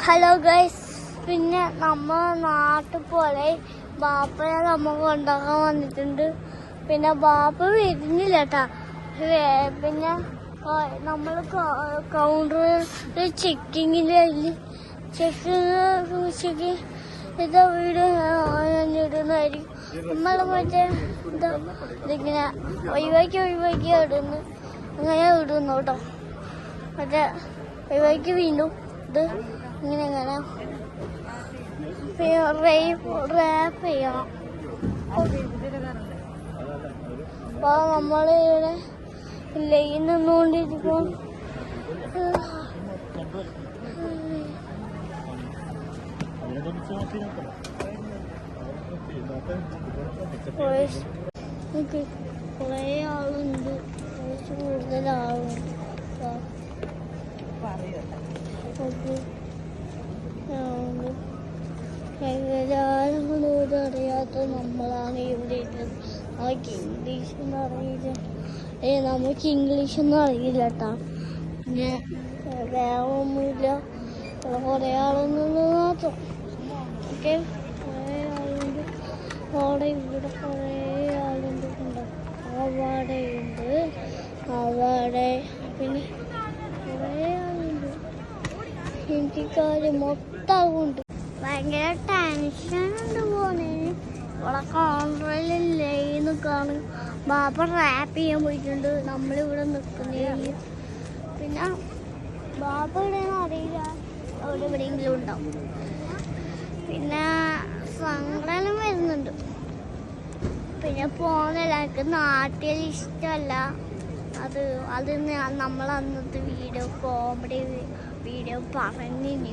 Hello guys, പിന്നെ നമ്മ നാട്ടിൽ പോലെ ബാപ്പയെ നമ്മ കൊണ്ടാക്കാൻ വന്നിട്ടുണ്ട്. പിന്നെ ബാപ്പ വരുന്നില്ല കേട്ടാ. പിന്നെ നമ്മൾ കൗണ്ടർ ചെക്കിങ്ങില് ചെക്കിങ് ഇതാ വീട് ഇടുന്നതായിരിക്കും. നമ്മളെ മറ്റേ ഇതിങ്ങനെ ഒഴിവാക്കി ഇടുന്നു, അങ്ങനെ ഇടുന്നു കേട്ടോ. മറ്റേ ഒഴിവാക്കി വീണ്ടും ഇത് ഇങ്ങനെ റാപ്പ് ചെയ്യണം. അപ്പൊ നമ്മളിവിടെ ലൈൻ നിന്നുകൊണ്ടിരിക്കും. കുറേ ആളുണ്ട്, കുറച്ച് കൂടുതൽ ആളുണ്ട്. ഏകദേശം അറിയാത്ത നമ്മളാണ് ഇവിടെ ഇട്ടത്. നമുക്ക് ഇംഗ്ലീഷൊന്നും അറിയില്ല. നമുക്ക് ഇംഗ്ലീഷൊന്നും അറിയില്ല കേട്ടാ. പിന്നെ വേറെ ഒന്നുമില്ല. കുറേ ആളൊന്നും മാത്രം. ഓക്കെ, കുറേ ആളുണ്ട് അവിടെ. ഇവിടെ കുറേ ആളുണ്ട്. അവിടെയുണ്ട്, അവിടെ പിന്നെ കുറേ ആളുണ്ട്. ഹിന്ദിക്കാര് മൊത്തം ഉണ്ട്. ഭയങ്കര ടെൻഷനുണ്ട് പോകുന്നതിന്. ഇവിടെ കൗണ്ടറിൽ ലൈൻ കാണും. ബാപ്പ റാപ്പ് ചെയ്യാൻ പോയിട്ടുണ്ട്. നമ്മളിവിടെ നിൽക്കുന്നതിന്. പിന്നെ ബാപ്പ ഇവിടെയൊന്നും അറിയില്ല, അവിടെ എവിടെയെങ്കിലും ഉണ്ടാവും. പിന്നെ സങ്കടം വരുന്നുണ്ട്. പിന്നെ പോകുന്നില്ല, എനിക്ക് നാട്ടിൽ ഇഷ്ടമല്ല. അത് നമ്മൾ അന്നത്തെ കോമഡി വീഡിയോ പറഞ്ഞിന്.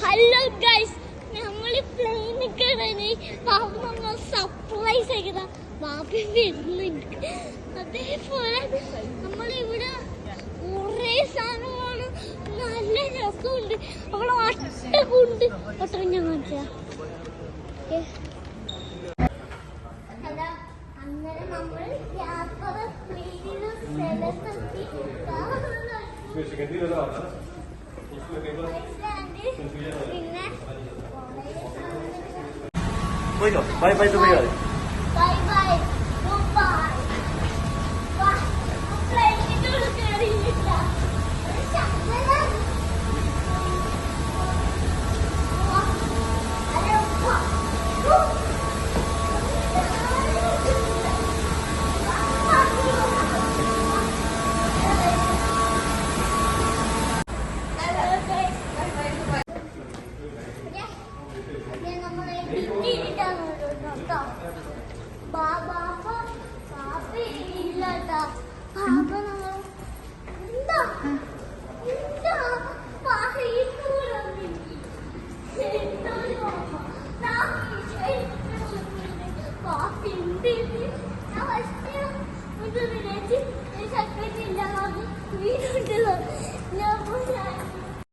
ഹലോ ഗൈസ്, നമ്മൾ പ്ലെയിനിൽ കയറാന് ബാബു നമ്മൾ സർപ്രൈസ് ആക്കിയതാ. ബാബി വരുന്നുണ്ട്. അതേപോലെ നമ്മളിവിടെ കുറേ സാധനമാണ്, നല്ല രസമുണ്ട്. അവിടെ ഒട്ടകുണ്ട്. ഒട്ടകം ഞാൻ കാണിച്ചാ. അങ്ങനെ നമ്മൾ യാത്ര Bueno, bye bye tu vida. Bye bye, goodbye.